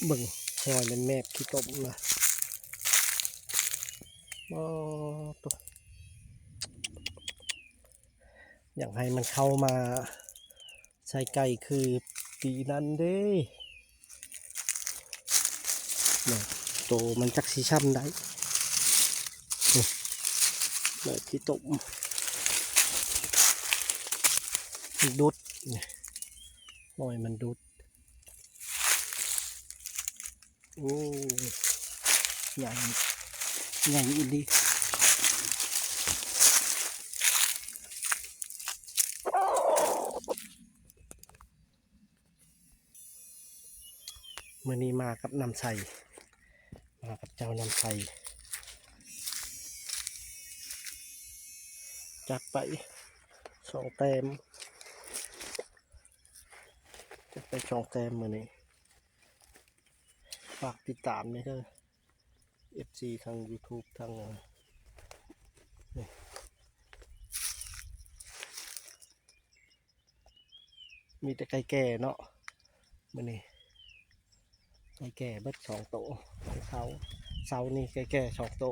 เบิ่งซอยเป็นแมบขี้ตมนะตัวอยากให้มันเข้ามาใส่ไก่คือปีนั้นเด้เนี่ยโตมันจักสีช้ำได้เนี่ยขี้ตมดุดหน่อยมันดุดโอ้ใหญ่ใหญ่อีดีมื่อนี้มากับน้ำใสมากับเจ้าน้ำใสจักไป2 แต้มจักไป2 แต้มมื่อนี้ฝากติดตามด้วยเด้อ FC ทาง YouTube ทางมีแต่ไก่แก่เนาะมื่อนี้ไก่แก่เบิด2 โตของเสานี่ไก่แก่2 โต